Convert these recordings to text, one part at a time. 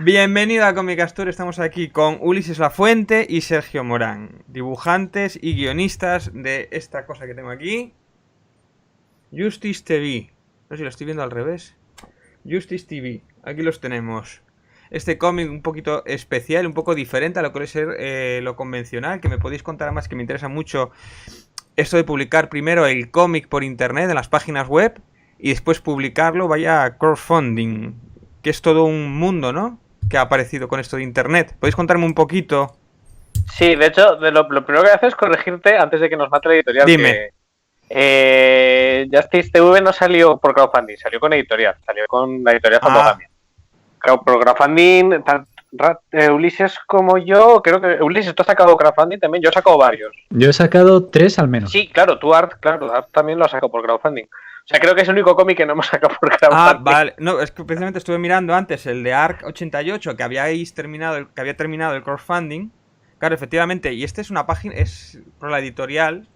Bienvenido a Comicastur, estamos aquí con Ulises Lafuente y Sergio Morán, dibujantes y guionistas de esta cosa que tengo aquí, Justice TV. No sé si lo estoy viendo al revés. Justice TV, aquí los tenemos. Este cómic un poquito especial, un poco diferente a lo que suele ser lo convencional, que me podéis contar más, que me interesa mucho esto de publicar primero el cómic por internet en las páginas web y después publicarlo vaya crowdfunding, que es todo un mundo, ¿no?, que ha aparecido con esto de internet. ¿Podéis contarme un poquito? Sí, de hecho, lo primero que voy a hacer es corregirte antes de que nos mate la editorial. Dime. Justice TV no salió por crowdfunding, salió con editorial, salió con la editorial Fandogamia. Claro, por crowdfunding, Ulises como yo, creo que Ulises, tú has sacado crowdfunding también, yo he sacado varios. Yo he sacado 3 al menos. Sí, claro, Art también lo has sacado por crowdfunding. O sea, creo que es el único cómic que no hemos sacado por crowdfunding. Vale. No, es que precisamente estuve mirando antes el de Arc 88, que había terminado el crowdfunding. Claro, efectivamente, y este es una página, es por la editorial,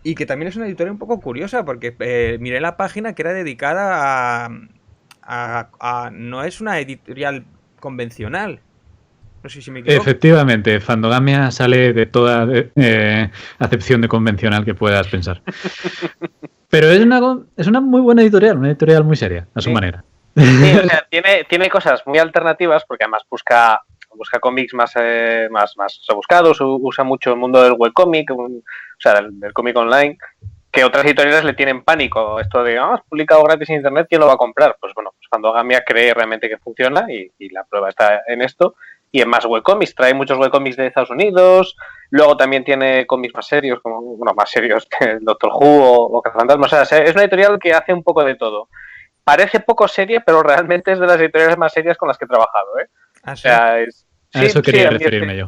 y que también es una editorial un poco curiosa, porque miré la página que era dedicada no es una editorial convencional. No sé si me equivoco. Efectivamente, Fandogamia sale de toda acepción de convencional que puedas pensar. Pero es una muy buena editorial, una editorial muy seria, a su manera. Sí, o sea, tiene cosas muy alternativas, porque además busca cómics más buscados, usa mucho el mundo del webcomic, o sea, del cómic online, que otras editoriales le tienen pánico. Esto de, has publicado gratis en internet, ¿quién lo va a comprar? Pues bueno, Fandogamia cree realmente que funciona y la prueba está en esto. Y en más webcomics, trae muchos webcomics de Estados Unidos, luego también tiene cómics más serios, más serios que el Doctor Who o Cazafantasmas. O sea, es una editorial que hace un poco de todo. Parece poco seria, pero realmente es de las editoriales más serias con las que he trabajado, ¿eh? ¿Ah, sí? O sea, a eso quería referirme yo.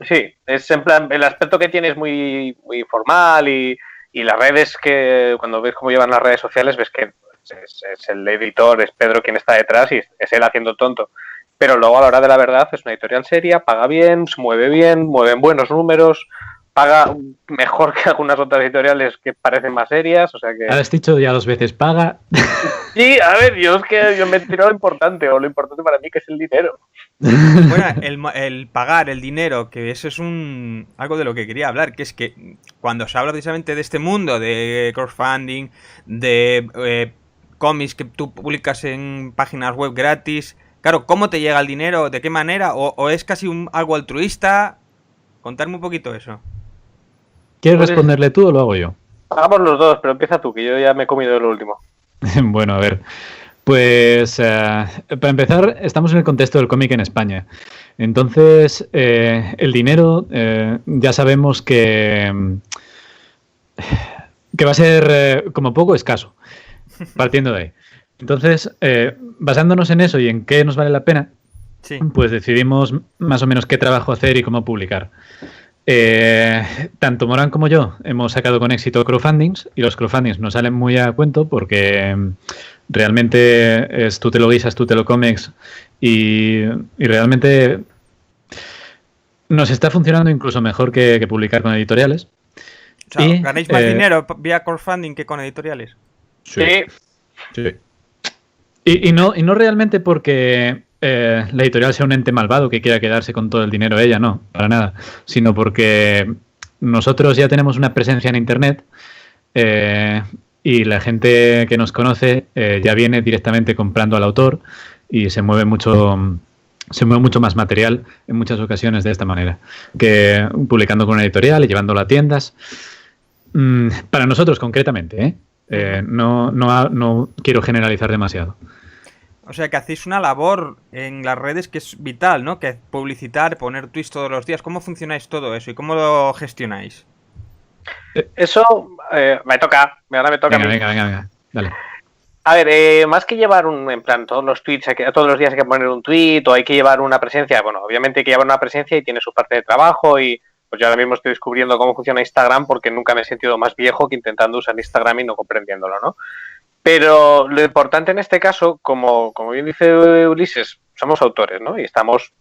Sí, es en plan, el aspecto que tiene es muy, muy formal y las redes, que cuando ves cómo llevan las redes sociales, ves que es el editor, es Pedro quien está detrás y es él haciendo tonto. Pero luego a la hora de la verdad es una editorial seria, paga bien, se mueve bien, mueven buenos números, paga mejor que algunas otras editoriales que parecen más serias, o sea que... Has dicho ya 2 veces paga. Sí, a ver, yo me he tirado lo importante, o lo importante para mí, que es el dinero. Bueno, el pagar, el dinero, que eso es algo de lo que quería hablar, que es que cuando se habla precisamente de este mundo de crowdfunding, de cómics que tú publicas en páginas web gratis, claro, ¿cómo te llega el dinero? ¿De qué manera? ¿O es casi algo altruista? Contarme un poquito eso. ¿Quieres responderle tú o lo hago yo? Hagamos los dos, pero empieza tú, que yo ya me he comido lo último. Bueno, a ver. Pues para empezar, estamos en el contexto del cómic en España. Entonces, el dinero ya sabemos que va a ser como poco escaso, partiendo de ahí. Entonces, basándonos en eso y en qué nos vale la pena, sí, pues decidimos más o menos qué trabajo hacer y cómo publicar. Tanto Morán como yo hemos sacado con éxito crowdfundings, y los crowdfundings nos salen muy a cuento porque realmente tú te lo guisas, tú te lo comes y realmente nos está funcionando incluso mejor que publicar con editoriales. O sea, ¿ganáis más dinero vía crowdfunding que con editoriales? Sí. Y no realmente porque la editorial sea un ente malvado que quiera quedarse con todo el dinero ella, no, para nada, sino porque nosotros ya tenemos una presencia en internet y la gente que nos conoce ya viene directamente comprando al autor y se mueve mucho más material en muchas ocasiones de esta manera que publicando con una editorial y llevándolo a tiendas. Para nosotros concretamente, no quiero generalizar demasiado. O sea, que hacéis una labor en las redes que es vital, ¿no? Que publicitar, poner tweets todos los días. ¿Cómo funcionáis todo eso y cómo lo gestionáis? Eso ahora me toca. Venga, dale. A ver, más que llevar en plan, todos los tweets, todos los días hay que poner un tweet o hay que llevar una presencia. Bueno, obviamente hay que llevar una presencia y tiene su parte de trabajo y pues yo ahora mismo estoy descubriendo cómo funciona Instagram porque nunca me he sentido más viejo que intentando usar Instagram y no comprendiéndolo, ¿no? Pero lo importante en este caso, como bien dice Ulises, somos autores, ¿no? Y estamos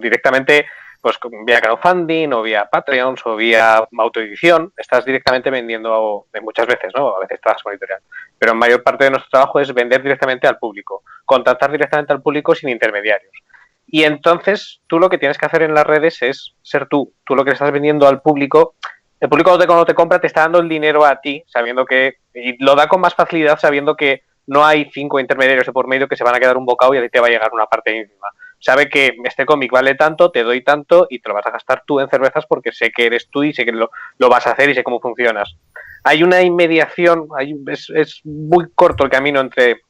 directamente pues vía crowdfunding o vía Patreons o vía autoedición, estás directamente vendiendo muchas veces, ¿no? A veces trabajas con editorial. Pero en mayor parte de nuestro trabajo es vender directamente al público, contactar directamente al público sin intermediarios. Y entonces tú lo que tienes que hacer en las redes es ser tú. Tú lo que le estás vendiendo al público, el público cuando te compra te está dando el dinero a ti, sabiendo que, y lo da con más facilidad sabiendo que no hay 5 intermediarios de por medio que se van a quedar un bocado y a ti te va a llegar una parte ínfima. Sabe que este cómic vale tanto, te doy tanto y te lo vas a gastar tú en cervezas porque sé que eres tú y sé que lo vas a hacer y sé cómo funcionas. Hay una inmediación, es muy corto el camino entre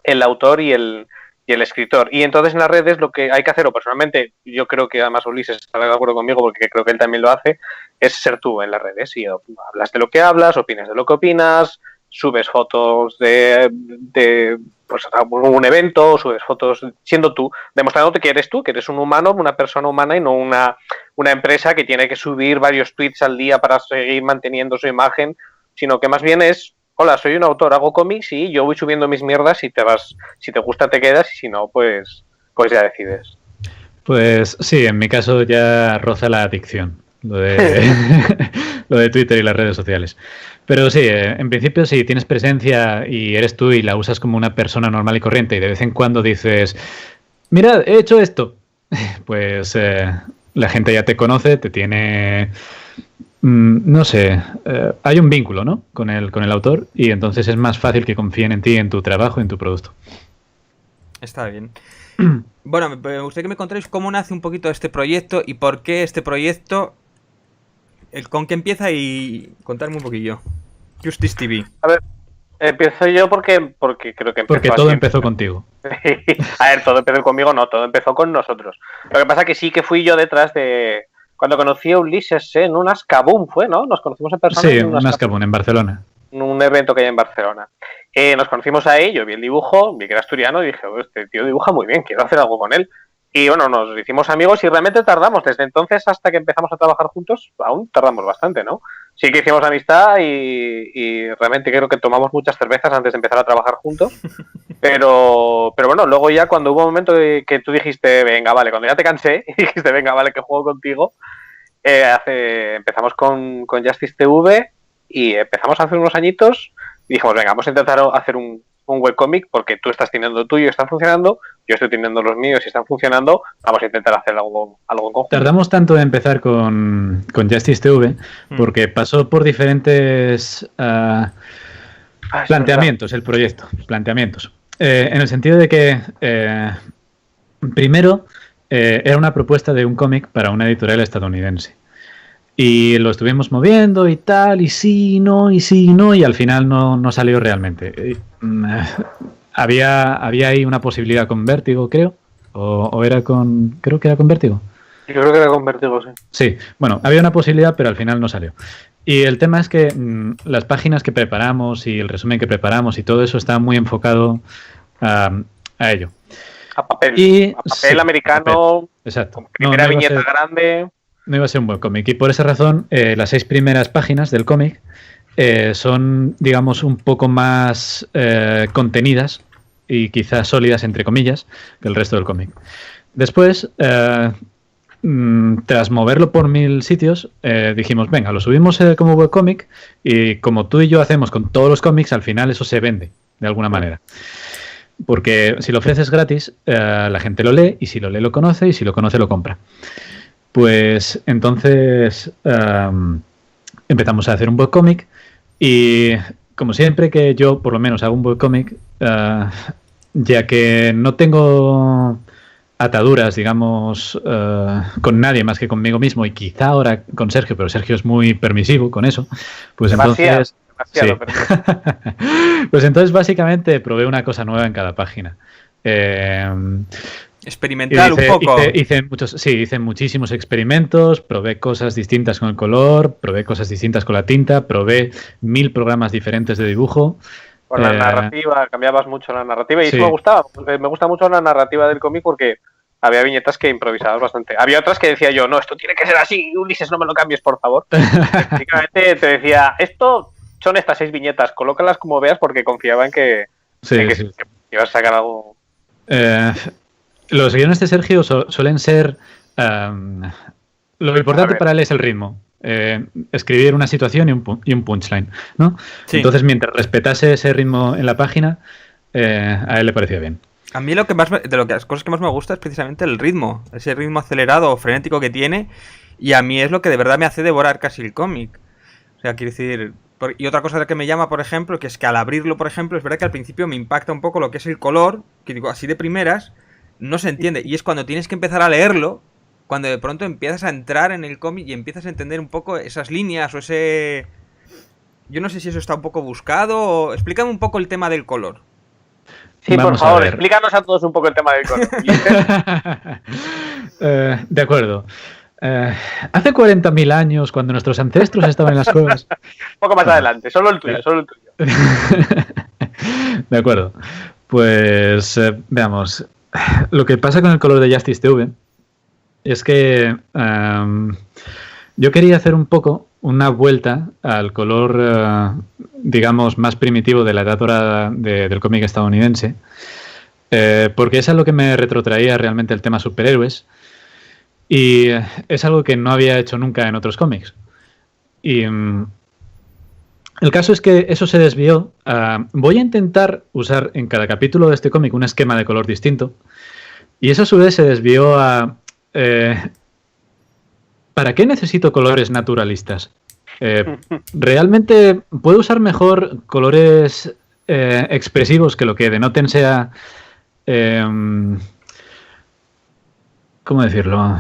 el autor y el escritor. Y entonces en las redes lo que hay que hacer, o personalmente, yo creo que además Ulises estará de acuerdo conmigo porque creo que él también lo hace, es ser tú en las redes. Y hablas de lo que hablas, opinas de lo que opinas, subes fotos de pues, un evento, subes fotos siendo tú, demostrándote que eres tú, que eres un humano, una persona humana y no una empresa que tiene que subir varios tweets al día para seguir manteniendo su imagen, sino que más bien es, hola, soy un autor, hago cómics y yo voy subiendo mis mierdas, si te gusta te quedas y si no, pues ya decides. Pues sí, en mi caso ya roza la adicción, lo de Twitter y las redes sociales. Pero sí, en principio si tienes presencia y eres tú y la usas como una persona normal y corriente y de vez en cuando dices, mirad, he hecho esto, pues la gente ya te conoce, te tiene, no sé, hay un vínculo, ¿no? con el autor y entonces es más fácil que confíen en ti, en tu trabajo, en tu producto. Está bien. Bueno, me gustaría que me contéis cómo nace un poquito este proyecto y por qué este proyecto, con qué empieza y contarme un poquillo. Justice TV. A ver, empiezo yo porque creo que empezó porque todo empezó contigo. A ver, todo empezó conmigo, no, todo empezó con nosotros. Lo que pasa que sí que fui yo detrás de... Cuando conocí a Ulises en un Ascabum, fue, ¿no? Nos conocimos en persona. Sí, en un Ascabum, en Barcelona. En un evento que hay en Barcelona. Nos conocimos ahí, yo vi el dibujo, vi que era asturiano y dije, este tío dibuja muy bien, quiero hacer algo con él. Y bueno, nos hicimos amigos y realmente tardamos, desde entonces hasta que empezamos a trabajar juntos, aún tardamos bastante, ¿no? Sí que hicimos amistad y realmente creo que tomamos muchas cervezas antes de empezar a trabajar juntos. Pero bueno, luego ya cuando hubo un momento que tú dijiste, venga, vale, cuando ya te cansé y dijiste, venga, vale, que juego contigo, empezamos con Justice TV y empezamos hace unos añitos y dijimos, venga, vamos a intentar hacer un webcómic porque tú estás teniendo el tuyo y están funcionando, yo estoy teniendo los míos y están funcionando, vamos a intentar hacer algo en conjunto. Tardamos tanto en empezar con Justice TV porque pasó por diferentes planteamientos el proyecto, en el sentido de que primero era una propuesta de un cómic para una editorial estadounidense. Y lo estuvimos moviendo y tal, y sí, no, y al final no salió realmente. Había ahí una posibilidad con Vértigo, creo, o era con... Creo que era con Vértigo. Yo creo que era con Vértigo, sí. Sí, bueno, había una posibilidad, pero al final no salió. Y el tema es que las páginas que preparamos y el resumen que preparamos y todo eso está muy enfocado a ello. A papel, sí, americano, papel. Exacto. Con primera viñeta grande... No iba a ser un buen cómic y por esa razón las 6 primeras páginas del cómic son, digamos, un poco más contenidas y quizás sólidas, entre comillas, que el resto del cómic. Después, tras moverlo por 1000 sitios, dijimos, venga, lo subimos como webcómic y como tú y yo hacemos con todos los cómics, al final eso se vende, de alguna manera. Porque si lo ofreces gratis, la gente lo lee y si lo lee lo conoce y si lo conoce lo compra. Pues entonces empezamos a hacer un webcómic y como siempre que yo por lo menos hago un webcómic, ya que no tengo ataduras, digamos, con nadie más que conmigo mismo y quizá ahora con Sergio, pero Sergio es muy permisivo con eso, pues entonces... Sí. Pues entonces básicamente probé una cosa nueva en cada página. Experimentar un poco. Hice muchísimos experimentos, probé cosas distintas con el color, probé cosas distintas con la tinta, probé 1000 programas diferentes de dibujo. Con la narrativa, cambiabas mucho la narrativa y sí. Eso me gusta mucho la narrativa del cómic porque había viñetas que improvisabas bastante. Había otras que decía yo, no, esto tiene que ser así, Ulises, no me lo cambies, por favor. Básicamente te decía, esto son estas 6 viñetas, colócalas como veas porque confiaba en que ibas a sacar algo. Los guiones de Sergio suelen ser Lo importante para él es el ritmo. Escribir una situación y un punchline, ¿no? Sí. Entonces, mientras respetase ese ritmo en la página, a él le parecía bien. A mí las cosas que más me gusta es precisamente el ritmo, ese ritmo acelerado o frenético que tiene, y a mí es lo que de verdad me hace devorar casi el cómic. O sea, quiero decir, y otra cosa que me llama, por ejemplo, que es que al abrirlo, por ejemplo, es verdad que al principio me impacta un poco lo que es el color, que digo, así de primeras, no se entiende, y es cuando tienes que empezar a leerlo, cuando de pronto empiezas a entrar en el cómic y empiezas a entender un poco esas líneas o ese... Yo no sé si eso está un poco buscado o... Explícame un poco el tema del color. Sí, Vamos por favor, a ver. explícanos a todos un poco el tema del color. De acuerdo. Hace 40.000 años, cuando nuestros ancestros estaban en las cuevas... Un poco más adelante, solo el tuyo, solo el tuyo. De acuerdo. Pues veamos. Lo que pasa con el color de Justice TV es que yo quería hacer un poco una vuelta al color, digamos, más primitivo de la edad dorada del cómic estadounidense, porque es algo que me retrotraía realmente el tema superhéroes y es algo que no había hecho nunca en otros cómics. Y el caso es que eso se desvió. Voy a intentar usar en cada capítulo de este cómic un esquema de color distinto y eso a su vez se desvió a... ¿Para qué necesito colores naturalistas? Realmente puedo usar mejor colores expresivos que lo que denoten sea... ¿cómo decirlo?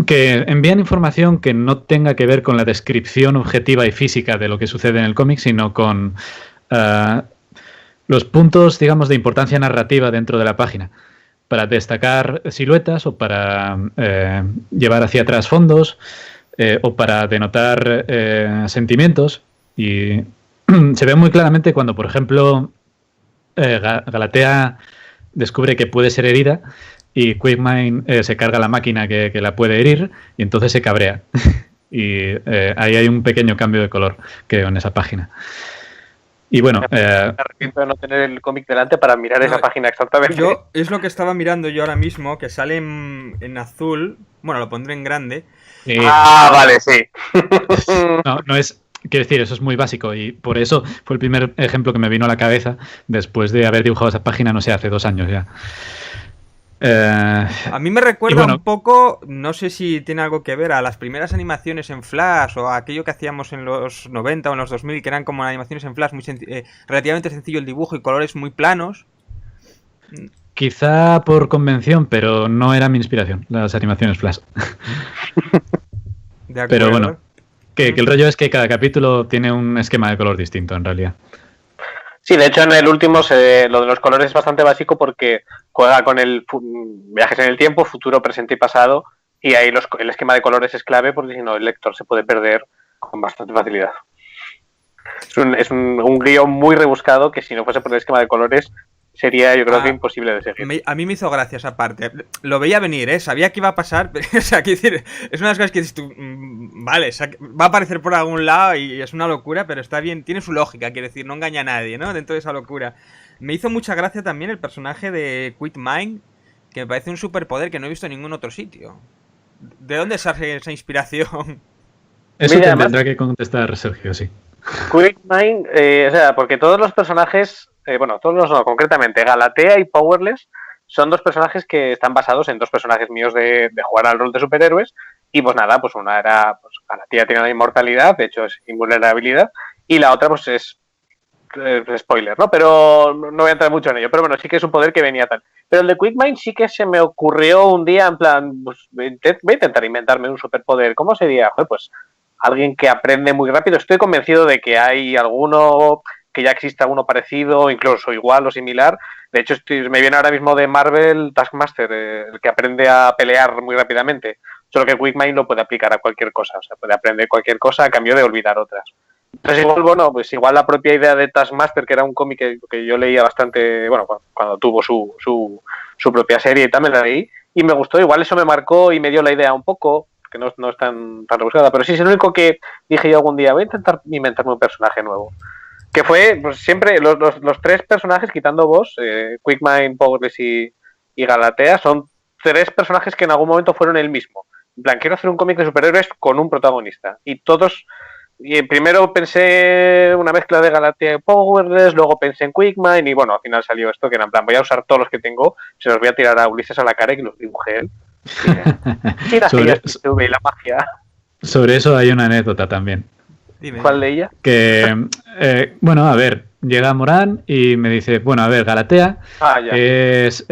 Que envían información que no tenga que ver con la descripción objetiva y física de lo que sucede en el cómic, sino con los puntos, digamos, de importancia narrativa dentro de la página, para destacar siluetas o para llevar hacia atrás fondos o para denotar sentimientos. Y se ve muy claramente cuando, por ejemplo, Galatea descubre que puede ser herida y Quickmind se carga la máquina que la puede herir y entonces se cabrea. Y ahí hay un pequeño cambio de color que veo en esa página. Y bueno... Me arrepiento de no tener el cómic delante para mirar esa página exactamente. Yo es lo que estaba mirando yo ahora mismo, que sale en azul. Bueno, lo pondré en grande. Vale, sí. No es... Quiero decir, eso es muy básico y por eso fue el primer ejemplo que me vino a la cabeza después de haber dibujado esa página, no sé, hace 2 años ya. A mí me recuerda un poco, no sé si tiene algo que ver, a las primeras animaciones en Flash o a aquello que hacíamos en los 90 o en los 2000, que eran como animaciones en Flash relativamente sencillo el dibujo y colores muy planos. Quizá por convención, pero no era mi inspiración, las animaciones Flash. De acuerdo. Pero bueno, que el rollo es que cada capítulo tiene un esquema de color distinto en realidad. Sí, de hecho en el último lo de los colores es bastante básico porque juega con el viajes en el tiempo, futuro, presente y pasado, y ahí el esquema de colores es clave porque si no el lector se puede perder con bastante facilidad. Es un guión muy rebuscado que si no fuese por el esquema de colores sería, yo creo que imposible de seguir. A mí me hizo gracia esa parte. Lo veía venir, sabía que iba a pasar, pero, o sea, quiero decir, es una de las cosas que dices tú, vale, va a aparecer por algún lado y es una locura, pero está bien, tiene su lógica, quiero decir, no engaña a nadie, ¿no? Dentro de esa locura. Me hizo mucha gracia también el personaje de Quickmind, que me parece un superpoder que no he visto en ningún otro sitio. ¿De dónde sale esa inspiración? Eso tendrá que contestar Sergio, sí. Quickmind, o sea, porque todos los personajes, todos no, concretamente Galatea y Powerless son 2 personajes que están basados en 2 personajes míos de jugar al rol de superhéroes y pues nada, pues una era, pues Galatea tiene la inmortalidad, de hecho es invulnerabilidad y la otra pues es spoiler, ¿no? Pero no voy a entrar mucho en ello, pero bueno, sí que es un poder que venía tal. Pero el de Quickmind sí que se me ocurrió un día en plan, pues voy a intentar inventarme un superpoder, ¿cómo sería? Joder, pues alguien que aprende muy rápido. Estoy convencido de que hay alguno, que ya existe alguno parecido, incluso igual o similar. De hecho, me viene ahora mismo de Marvel Taskmaster, el que aprende a pelear muy rápidamente. Solo que Quickmind lo puede aplicar a cualquier cosa. O sea, puede aprender cualquier cosa a cambio de olvidar otras. Entonces, igual la propia idea de Taskmaster, que era un cómic que yo leía bastante, cuando tuvo su propia serie y tal, me la leí. Y me gustó, igual eso me marcó y me dio la idea un poco, que no es tan rebuscada, pero sí es el único que dije yo algún día, voy a intentar inventarme un personaje nuevo. Que fue, pues siempre, los 3 personajes, quitando vos, Quickmind, Powerless y Galatea, son 3 personajes que en algún momento fueron el mismo. En plan, quiero hacer un cómic de superhéroes con un protagonista. Y todos... Y primero pensé una mezcla de Galatea y Powerless, luego pensé en Quickman y bueno, al final salió esto que era en plan, voy a usar todos los que tengo, se los voy a tirar a Ulises a la cara y que los dibuje él. Y la magia. Sobre eso hay una anécdota también. Dime. ¿Cuál de ella? Que, bueno, a ver, llega Morán y me dice, bueno, a ver, Galatea es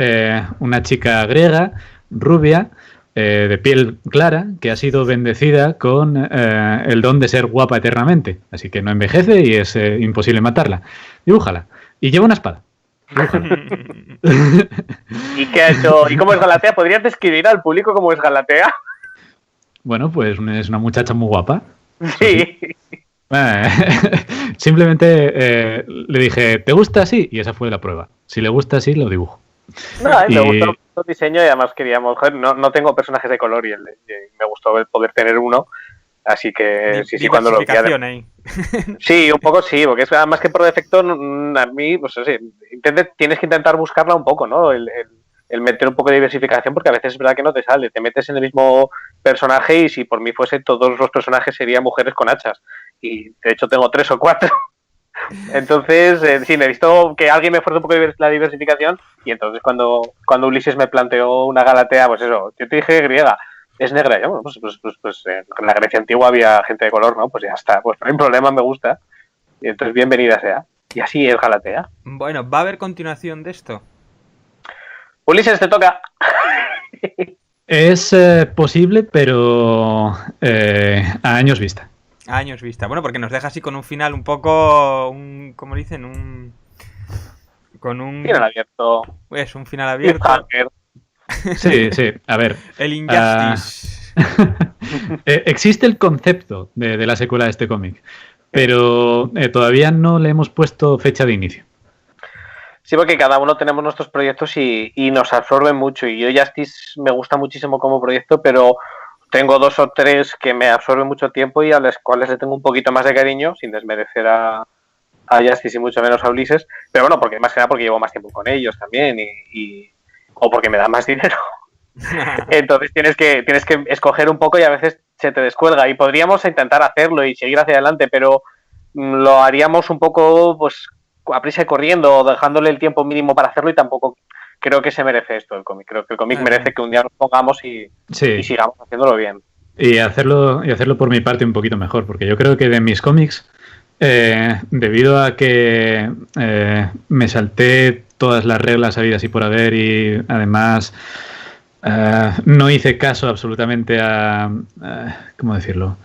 una chica griega, rubia, de piel clara, que ha sido bendecida con el don de ser guapa eternamente. Así que no envejece y es imposible matarla. Dibújala. Y lleva una espada. ¿Y qué ha hecho? ¿Y cómo es Galatea? ¿Podrías describir al público cómo es Galatea? Bueno, pues es una muchacha muy guapa. Sí. Simplemente le dije, ¿te gusta así? Y esa fue la prueba. Si le gusta así, lo dibujo. No, a mí me gustó el diseño y además queríamos, joder, no tengo personajes de color y me gustó poder tener uno, así que sí, cuando lo vi. Ahí. Sí, un poco sí, porque es más que por defecto, a mí, pues sí, tienes que intentar buscarla un poco, ¿no? El meter un poco de diversificación, porque a veces es verdad que no te sale, te metes en el mismo personaje y si por mí fuese todos los personajes serían mujeres con hachas, y de hecho tengo 3 o 4. Entonces, sí, necesito que alguien me esfuerce un poco la diversificación y entonces cuando Ulises me planteó una Galatea, pues eso, yo te dije griega, es negra, ya, bueno, pues en la Grecia antigua había gente de color, ¿no? Pues ya está, pues no hay problema, me gusta. Y entonces bienvenida sea. Y así es Galatea. Bueno, ¿va a haber continuación de esto? Ulises, te toca. Es posible, pero a años vista. A años vista. Bueno, porque nos deja así con un final un poco... ¿cómo dicen? Con un... Final abierto. Es un final abierto. Sí, a ver. El Injustice. Existe el concepto de la secuela de este cómic, pero todavía no le hemos puesto fecha de inicio. Sí, porque cada uno tenemos nuestros proyectos y nos absorben mucho. Y yo Justice me gusta muchísimo como proyecto, pero tengo 2 o 3 que me absorben mucho tiempo y a las cuales le tengo un poquito más de cariño, sin desmerecer a Justice y mucho menos a Ulises. Pero bueno, porque más que nada porque llevo más tiempo con ellos también o porque me dan más dinero. Entonces tienes que escoger un poco y a veces se te descuelga. Y podríamos intentar hacerlo y seguir hacia adelante, pero lo haríamos un poco pues a prisa y corriendo o dejándole el tiempo mínimo para hacerlo y tampoco creo que se merece esto el cómic. Creo que el cómic merece que un día nos pongamos y sigamos haciéndolo bien. Y hacerlo por mi parte un poquito mejor, porque yo creo que de mis cómics, debido a que me salté todas las reglas habidas y por haber y además no hice caso absolutamente a ¿cómo decirlo?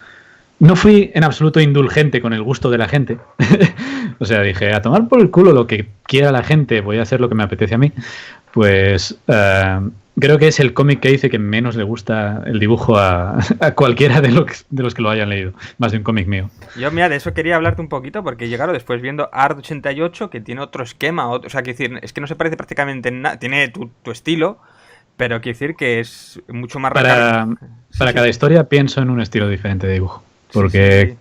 No fui en absoluto indulgente con el gusto de la gente. O sea, dije, a tomar por el culo lo que quiera la gente, voy a hacer lo que me apetece a mí. Pues creo que es el cómic que hice que menos le gusta el dibujo a cualquiera de los que lo hayan leído. Más de un cómic mío. Yo, mira, de eso quería hablarte un poquito porque llegaron después viendo Art 88, que tiene otro esquema. O sea, quiero decir, es que no se parece prácticamente en nada. Tiene tu estilo, pero quiero decir que es mucho más para cada historia pienso en un estilo diferente de dibujo. Porque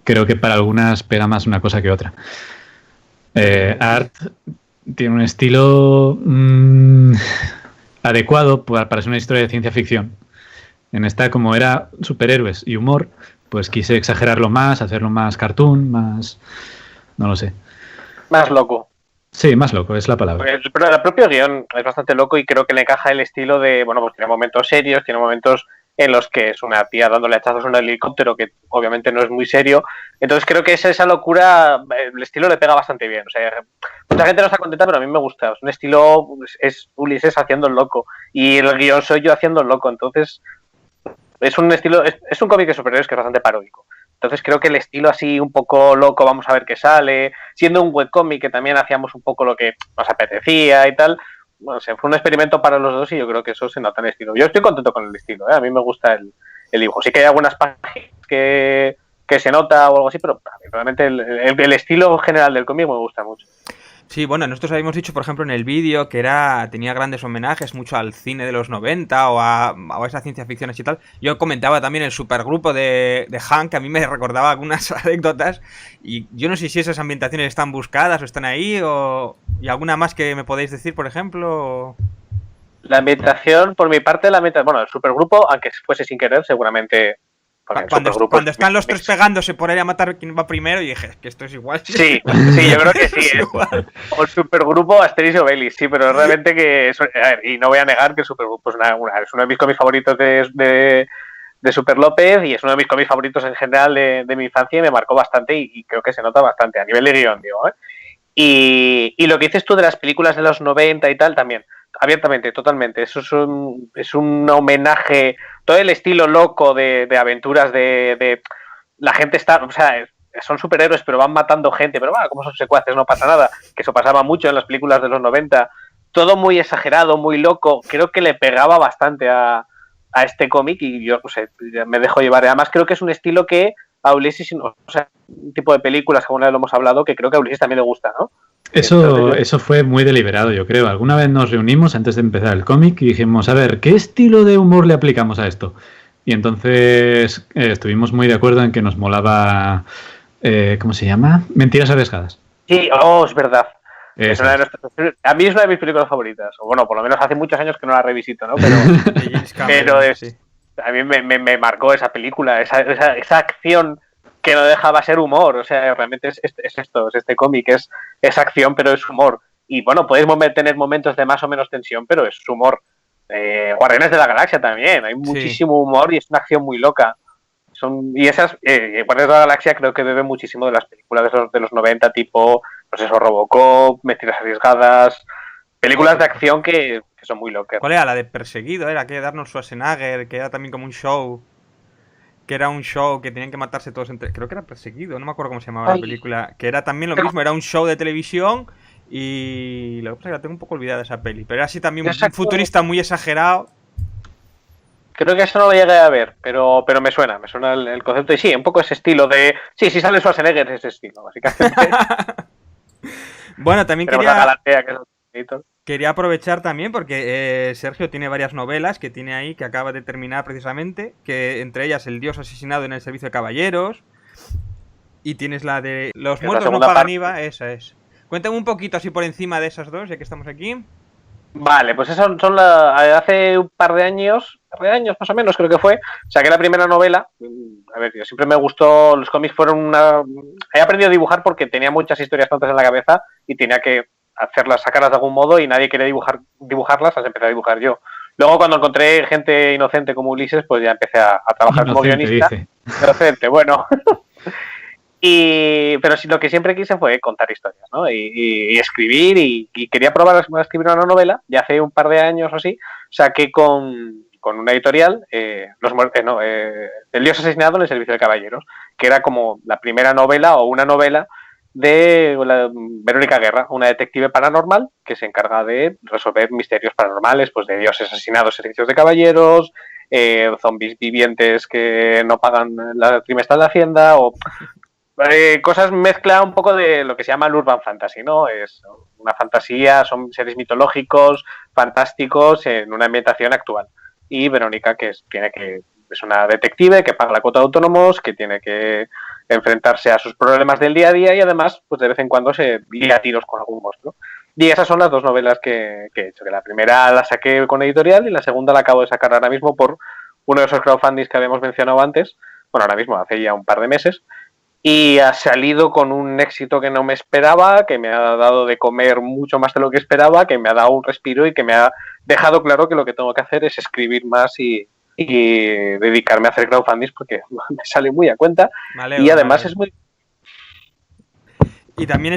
creo que para algunas pega más una cosa que otra. Art tiene un estilo adecuado para ser una historia de ciencia ficción. En esta, como era superhéroes y humor, pues quise exagerarlo más, hacerlo más cartoon, más... no lo sé. Más loco. Sí, más loco, es la palabra. Pero el propio guión es bastante loco y creo que le encaja el estilo de... Bueno, pues tiene momentos serios, tiene momentos en los que es una tía dándole hachazos a un helicóptero que obviamente no es muy serio. Entonces creo que esa locura, el estilo le pega bastante bien. O sea, mucha gente no está contenta, pero a mí me gusta. Es un estilo, es Ulises haciendo el loco y el guión soy yo haciendo el loco. Entonces es un estilo, es un cómic de superhéroes que es bastante paródico. Entonces creo que el estilo así un poco loco, vamos a ver qué sale, siendo un webcómic que también hacíamos un poco lo que nos apetecía y tal. Bueno, fue un experimento para los dos y yo creo que eso se nota en el estilo. Yo estoy contento con el estilo, ¿eh? A mí me gusta el dibujo. Sí que hay algunas páginas que se nota o algo así, pero realmente el estilo general del cómic me gusta mucho. Sí, bueno, nosotros habíamos dicho, por ejemplo, en el vídeo que tenía grandes homenajes mucho al cine de los 90 o a esa ciencia ficción y tal. Yo comentaba también el supergrupo de Hank, que a mí me recordaba algunas anécdotas. Y yo no sé si esas ambientaciones están buscadas o están ahí, y alguna más que me podéis decir, por ejemplo. La ambientación, por mi parte, bueno, el supergrupo, aunque fuese sin querer, seguramente... Cuando están los tres pegándose por ahí a matar quien va primero, y dije, que esto es igual. Sí, yo creo que sí. O el supergrupo Asterix y Obelix, sí, pero realmente que... A ver, y no voy a negar que el supergrupo es uno de mis cómics favoritos de Super López, y es uno de mis cómics favoritos en general de mi infancia, y me marcó bastante, y creo que se nota bastante a nivel de guión, digo, ¿eh? Y lo que dices tú de las películas de los 90 y tal, también, abiertamente, totalmente. Eso es un homenaje, todo el estilo loco de aventuras de la gente está, o sea, son superhéroes pero van matando gente, pero bueno, como son secuaces no pasa nada, que eso pasaba mucho en las películas de los 90, todo muy exagerado, muy loco, creo que le pegaba bastante a este cómic, y yo, no sé, me dejo llevar. Además creo que es un estilo que a Ulises, o sea, un tipo de películas que alguna vez lo hemos hablado, que creo que a Ulises también le gusta, ¿no? Eso fue muy deliberado, yo creo. Alguna vez nos reunimos antes de empezar el cómic y dijimos, a ver, ¿qué estilo de humor le aplicamos a esto? Y entonces estuvimos muy de acuerdo en que nos molaba, ¿cómo se llama? Mentiras arriesgadas. Sí, es verdad. A mí es una de mis películas favoritas. O bueno, por lo menos hace muchos años que no la revisito, ¿no? Pero sí. A mí me marcó esa película, esa acción que no dejaba ser humor. O sea, realmente es este cómic, es acción, pero es humor. Y bueno, podéis tener momentos de más o menos tensión, pero es humor. Guardianes de la Galaxia también, hay muchísimo humor y es una acción muy loca. Guardianes de la Galaxia creo que beben muchísimo de las películas de los 90, tipo, pues eso, Robocop, Mentiras arriesgadas, películas de acción que son muy locas. ¿Cuál era? La de Perseguido, era aquella de Arnold Schwarzenegger, que era también como un show. Que era un show que tenían que matarse todos entre... Creo que era Perseguido, no me acuerdo cómo se llamaba la película. Que era también lo mismo, era un show de televisión. Y lo que pasa es que la tengo un poco olvidada esa peli. Pero era así también un futurista muy exagerado. Creo que eso no lo llegué a ver, pero me suena el concepto. Y sí, un poco ese estilo de... Sí, sale Schwarzenegger, es ese estilo, básicamente. Bueno, también quería aprovechar también porque Sergio tiene varias novelas que tiene ahí, que acaba de terminar precisamente, que entre ellas El Dios asesinado en el servicio de caballeros, y tienes la de Los muertos no pagan IVA, esa es. Cuéntame un poquito así por encima de esas dos, ya que estamos aquí. Vale, pues esas son hace un par de años más o menos creo que fue, saqué la primera novela. A ver, yo siempre me gustó, los cómics fueron he aprendido a dibujar porque tenía muchas historias tontas en la cabeza y tenía que sacarlas de algún modo, y nadie quería dibujarlas, las empecé a dibujar yo. Luego cuando encontré gente inocente como Ulises, pues ya empecé a trabajar como guionista. Inocente, bueno. Pero sí, lo que siempre quise fue contar historias, ¿no? Y escribir, y quería probar a escribir una novela. Ya hace un par de años o así, saqué con una editorial El Dios asesinado en el servicio de caballeros, que era como la primera novela o una novela de Verónica Guerra, una detective paranormal que se encarga de resolver misterios paranormales, pues de dioses asesinados en servicios de caballeros, zombies vivientes que no pagan la trimestral de Hacienda, o cosas, mezcla un poco de lo que se llama el urban fantasy, ¿no? Es una fantasía, son seres mitológicos, fantásticos, en una ambientación actual. Y Verónica, que es una detective que paga la cuota de autónomos, que tiene que enfrentarse a sus problemas del día a día, y además, pues de vez en cuando se lía a tiros con algún monstruo. Y esas son las dos novelas que he hecho. Que la primera la saqué con editorial y la segunda la acabo de sacar ahora mismo por uno de esos crowdfundings que habíamos mencionado antes. Bueno, ahora mismo, hace ya un par de meses. Y ha salido con un éxito que no me esperaba, que me ha dado de comer mucho más de lo que esperaba, que me ha dado un respiro y que me ha dejado claro que lo que tengo que hacer es escribir más y dedicarme a hacer crowdfunding, porque me sale muy a cuenta. Y además es muy... Y también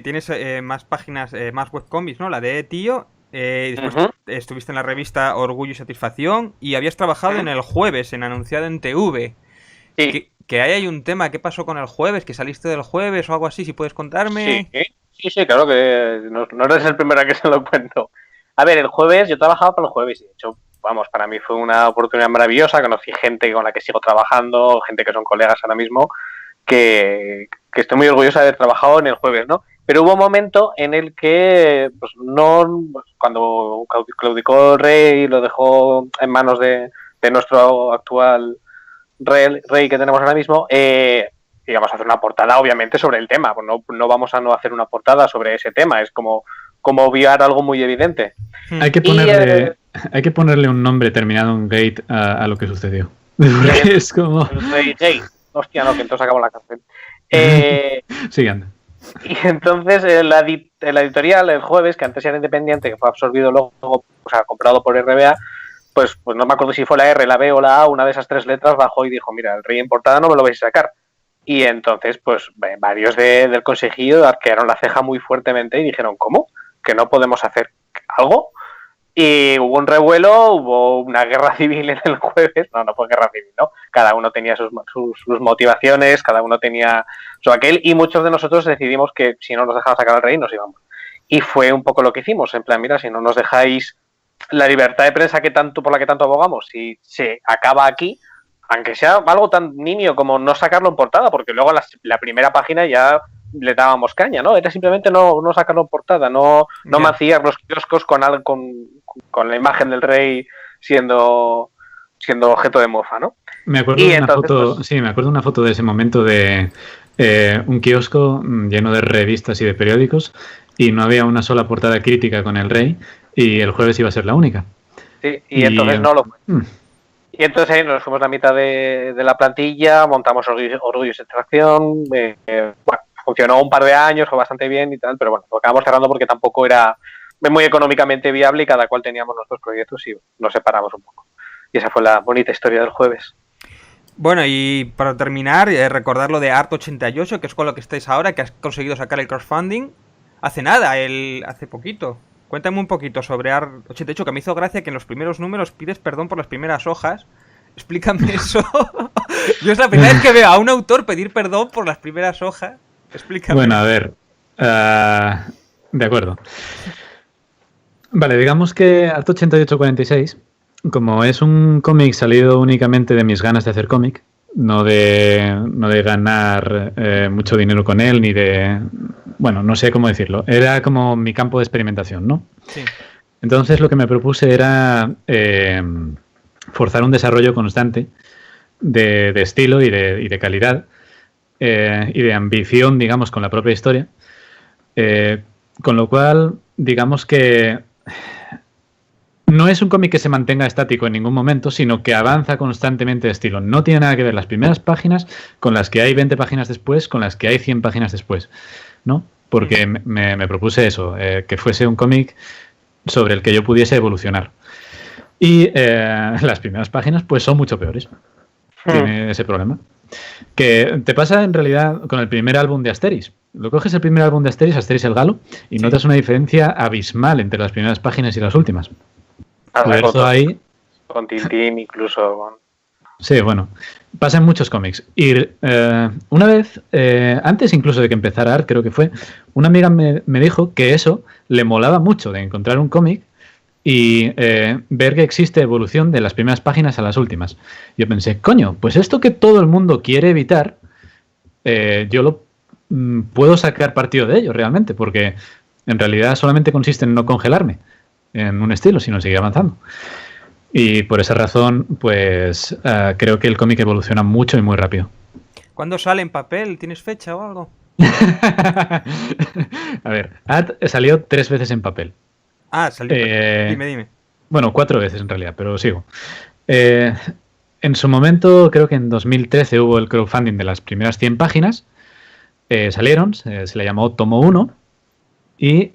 tienes más páginas, más webcomics, ¿no? La de Tío, después estuviste en la revista Orgullo y Satisfacción, y habías trabajado en El Jueves, en Anunciado en TV. Sí. Que ahí hay un tema, ¿qué pasó con El Jueves? ¿Que saliste del Jueves o algo así? Si puedes contarme. Sí, claro que no eres el primero a que se lo cuento. A ver, El Jueves, yo trabajaba para El Jueves y de hecho, vamos, para mí fue una oportunidad maravillosa. Conocí gente con la que sigo trabajando, gente que son colegas ahora mismo, que estoy muy orgullosa de haber trabajado en El Jueves, ¿no? Pero hubo un momento en el que, pues cuando claudicó el rey y lo dejó en manos de nuestro actual rey que tenemos ahora mismo, íbamos a hacer una portada obviamente sobre el tema, pues no vamos a no hacer una portada sobre ese tema, es como obviar algo muy evidente. Hay que ponerle hay que ponerle un nombre terminado en gate a lo que sucedió. Porque es como... Gay. Hostia, no, que entonces acabó la cárcel. Sí, anda. Y entonces la editorial, el Jueves, que antes era independiente, que fue absorbido luego, o sea, comprado por RBA, pues no me acuerdo si fue la R, la B o la A, una de esas 3 letras bajó y dijo, mira, el Rey en portada no me lo vais a sacar. Y entonces, pues varios del consejillo arquearon la ceja muy fuertemente y dijeron, ¿cómo? ¿Que no podemos hacer algo? Y hubo un revuelo, hubo una guerra civil en el Jueves. No fue guerra civil, ¿no? Cada uno tenía sus motivaciones, cada uno tenía su aquel, y muchos de nosotros decidimos que si no nos dejaban sacar al Rey, nos íbamos. Y fue un poco lo que hicimos, en plan, mira, si no nos dejáis la libertad de prensa por la que tanto abogamos, si se acaba aquí, aunque sea algo tan nimio como no sacarlo en portada, porque luego la primera página ya le dábamos caña, ¿no? Era simplemente no sacarlo en portada, no mancillar los kioscos con la imagen del Rey siendo objeto de mofa, ¿no? Me acuerdo de una foto, pues... sí, me acuerdo de una foto de ese momento de un kiosco lleno de revistas y de periódicos y no había una sola portada crítica con el Rey y el Jueves iba a ser la única. Sí, y entonces no lo fue. Y entonces ahí nos fuimos la mitad de la plantilla, montamos Orgullos de Extracción, bueno, funcionó un par de años, fue bastante bien y tal, pero bueno, lo acabamos cerrando porque tampoco era muy económicamente viable y cada cual teníamos nuestros proyectos y nos separamos un poco. Y esa fue la bonita historia del Jueves. Bueno, y para terminar, recordar lo de Art88, que es con lo que estáis ahora, que has conseguido sacar el crowdfunding hace nada, hace poquito. Cuéntame un poquito sobre Art88, que me hizo gracia que en los primeros números pides perdón por las primeras hojas. Explícame eso. Yo es la primera vez que veo a un autor pedir perdón por las primeras hojas. Explícame. Bueno, a ver. De acuerdo. Vale, digamos que Art8846, como es un cómic salido únicamente de mis ganas de hacer cómic, no de ganar mucho dinero con él, ni de... Bueno, no sé cómo decirlo. Era como mi campo de experimentación, ¿no? Sí. Entonces lo que me propuse era forzar un desarrollo constante de estilo y de calidad y de ambición, digamos, con la propia historia. Con lo cual, digamos que no es un cómic que se mantenga estático en ningún momento, sino que avanza constantemente de estilo. No tiene nada que ver las primeras páginas con las que hay 20 páginas después, con las que hay 100 páginas después, ¿no? Porque me propuse eso, que fuese un cómic sobre el que yo pudiese evolucionar. Y las primeras páginas pues son mucho peores. Tiene ese problema. Que te pasa en realidad con el primer álbum de Asterix. Lo coges el primer álbum de Asterix el Galo, y notas una diferencia abismal entre las primeras páginas y las últimas. Ahí... Con Tintín incluso. Sí, bueno, pasa en muchos cómics. Y una vez, antes incluso de que empezara Art, creo que fue, una amiga me dijo que eso le molaba mucho de encontrar un cómic y ver que existe evolución de las primeras páginas a las últimas. Yo pensé, coño, pues esto que todo el mundo quiere evitar, yo lo puedo sacar partido de ello realmente, porque en realidad solamente consiste en no congelarme en un estilo, sino seguir avanzando. Y por esa razón, pues creo que el cómic evoluciona mucho y muy rápido. ¿Cuándo sale en papel? ¿Tienes fecha o algo? A ver, salió 3 veces en papel. Ah, salió. Dime. Bueno, 4 veces en realidad, pero sigo. En su momento, creo que en 2013 hubo el crowdfunding de las primeras 100 páginas. Salieron, se le llamó Tomo 1. Y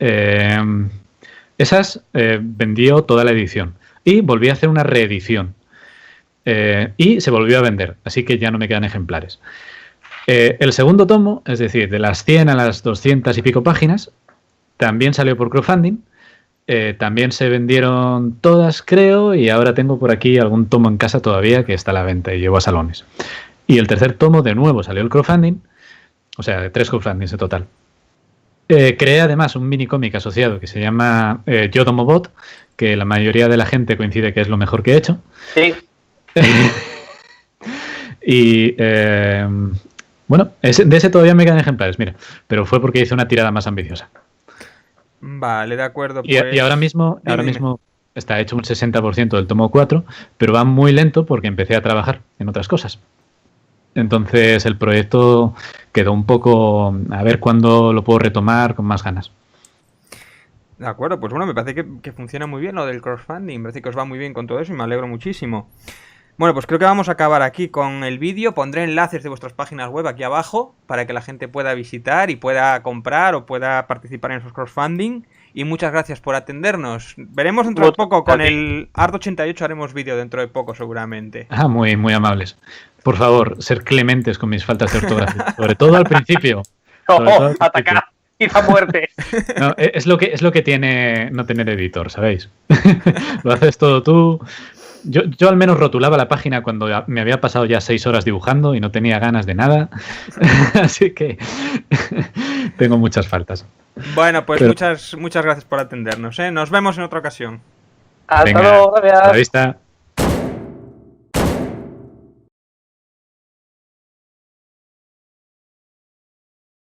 esas vendió toda la edición. Y volví a hacer una reedición. Y se volvió a vender. Así que ya no me quedan ejemplares. El segundo tomo, es decir, de las 100 a las 200 y pico páginas, también salió por crowdfunding. También se vendieron todas, creo, y ahora tengo por aquí algún tomo en casa todavía que está a la venta y llevo a salones. Y el tercer tomo, de nuevo, salió el crowdfunding. O sea, 3 crowdfundings en total. Creé además un mini cómic asociado que se llama Yo Tomo Bot, que la mayoría de la gente coincide que es lo mejor que he hecho. Sí. Y bueno, de ese todavía me quedan ejemplares, mira, pero fue porque hice una tirada más ambiciosa. Vale, de acuerdo. Pues... Y ahora mismo está hecho un 60% del tomo 4, pero va muy lento porque empecé a trabajar en otras cosas. Entonces el proyecto quedó un poco a ver cuándo lo puedo retomar con más ganas. De acuerdo, pues bueno, me parece que funciona muy bien lo del crowdfunding, me parece que os va muy bien con todo eso y me alegro muchísimo. Bueno, pues creo que vamos a acabar aquí con el vídeo. Pondré enlaces de vuestras páginas web aquí abajo para que la gente pueda visitar y pueda comprar o pueda participar en esos crowdfunding. Y muchas gracias por atendernos. Veremos dentro de poco con el Art88, haremos vídeo dentro de poco seguramente. Ah, muy, muy amables. Por favor, ser clementes con mis faltas de ortografía, sobre todo al principio. Atacar y a muerte. No, es lo que tiene no tener editor, ¿sabéis? Lo haces todo tú. Yo al menos rotulaba la página cuando me había pasado ya 6 horas dibujando y no tenía ganas de nada. Así que tengo muchas faltas. Bueno, pues muchas gracias por atendernos, ¿eh? Nos vemos en otra ocasión. Hasta Venga, luego, gracias. a la vista.